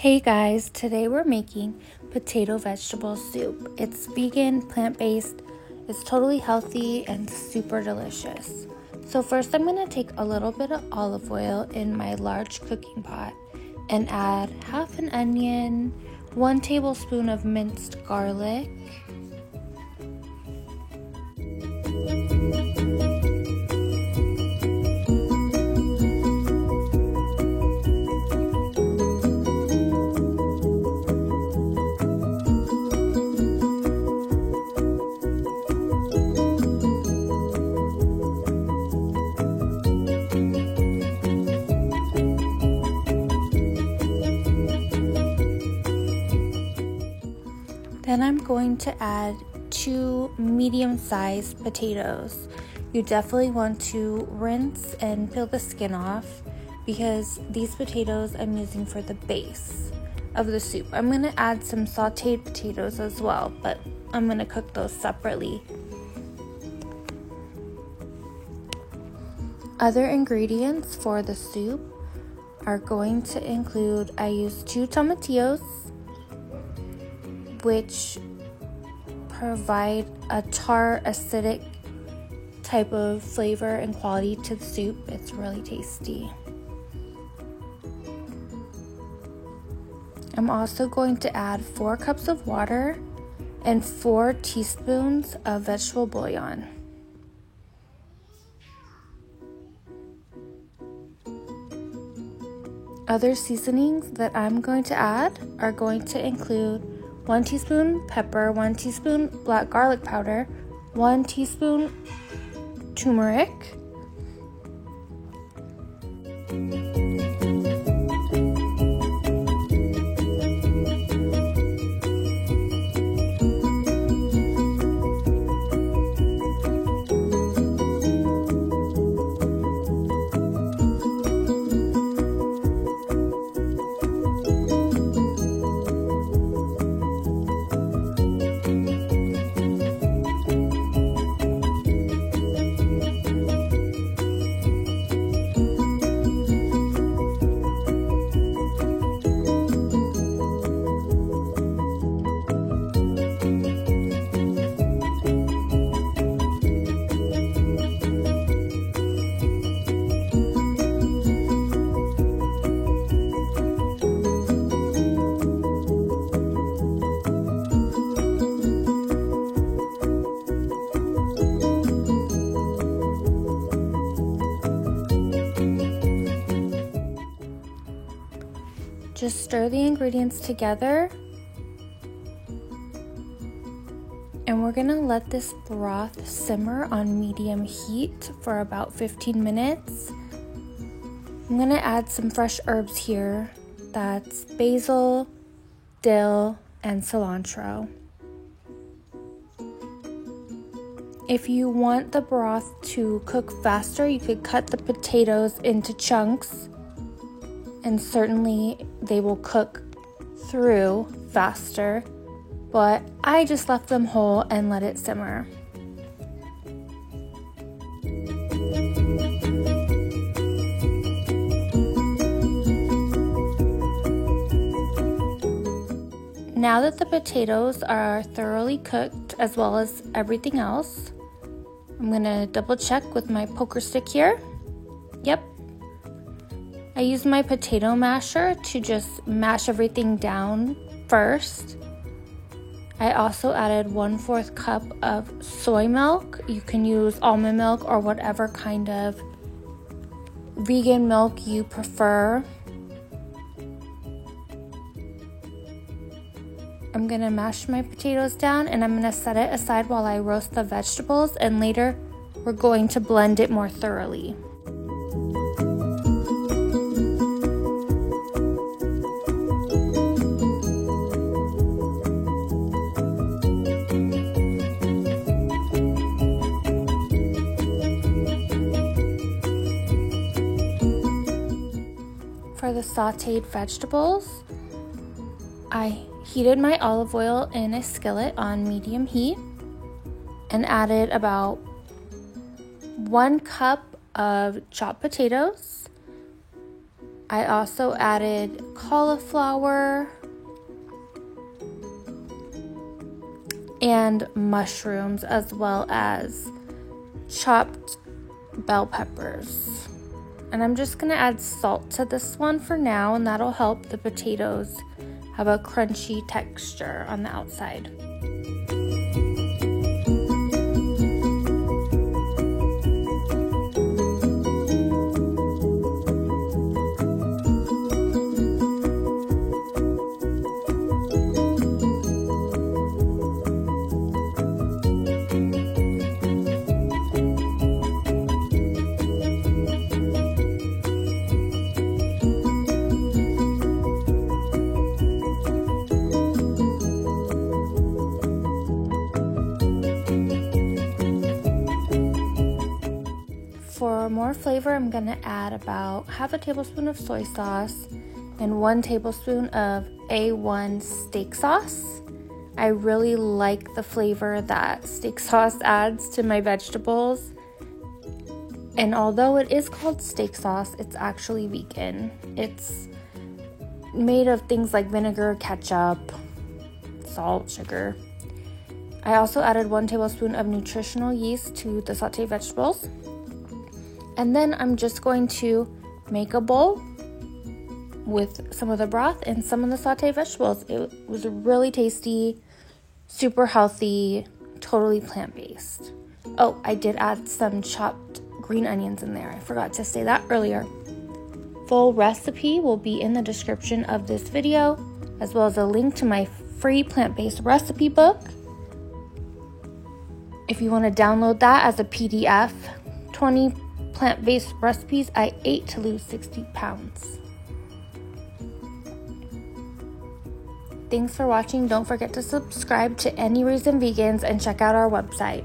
Hey guys, today we're making potato vegetable soup. It's vegan, plant-based, it's totally healthy and super delicious. So first I'm going to take a little bit of olive oil in my large cooking pot and add half an onion, 1 tablespoon of minced garlic, Then I'm going to add 2 medium-sized potatoes. You definitely want to rinse and peel the skin off because these potatoes I'm using for the base of the soup. I'm going to add some sauteed potatoes as well, but I'm going to cook those separately. Other ingredients for the soup are going to include, I use 2 tomatillos, which provide a tart, acidic type of flavor and quality to the soup. It's really tasty. I'm also going to add 4 cups of water and 4 teaspoons of vegetable bouillon. Other seasonings that I'm going to add are going to include 1 teaspoon pepper, 1 teaspoon black garlic powder, 1 teaspoon turmeric, Just stir the ingredients together, and we're gonna let this broth simmer on medium heat for about 15 minutes. I'm gonna add some fresh herbs here. That's basil, dill, and cilantro. If you want the broth to cook faster, you could cut the potatoes into chunks, and certainly they will cook through faster, but I just left them whole and let it simmer. Now that the potatoes are thoroughly cooked as well as everything else, I'm gonna double check with my poker stick here. Yep. I use my potato masher to just mash everything down first. I also added 1/4 cup of soy milk. You can use almond milk or whatever kind of vegan milk you prefer. I'm gonna mash my potatoes down and I'm gonna set it aside while I roast the vegetables, and later we're going to blend it more thoroughly. For the sauteed vegetables, I heated my olive oil in a skillet on medium heat and added about 1 cup of chopped potatoes, I also added cauliflower and mushrooms, as well as chopped bell peppers. And I'm just gonna add salt to this one for now, and that'll help the potatoes have a crunchy texture on the outside. For more flavor, I'm gonna add about half a tablespoon of soy sauce and 1 tablespoon of A1 steak sauce. I really like the flavor that steak sauce adds to my vegetables. And although it is called steak sauce, it's actually vegan. It's made of things like vinegar, ketchup, salt, sugar. I also added 1 tablespoon of nutritional yeast to the sauteed vegetables. And then I'm just going to make a bowl with some of the broth and some of the sauteed vegetables. It was really tasty, super healthy, totally plant-based. Oh, I did add some chopped green onions in there. I forgot to say that earlier. Full recipe will be in the description of this video, as well as a link to my free plant-based recipe book. If you want to download that as a PDF, 20 plant-based recipes I ate to lose 60 pounds. Thanks for watching. Don't forget to subscribe to Any Reason Vegans and check out our website.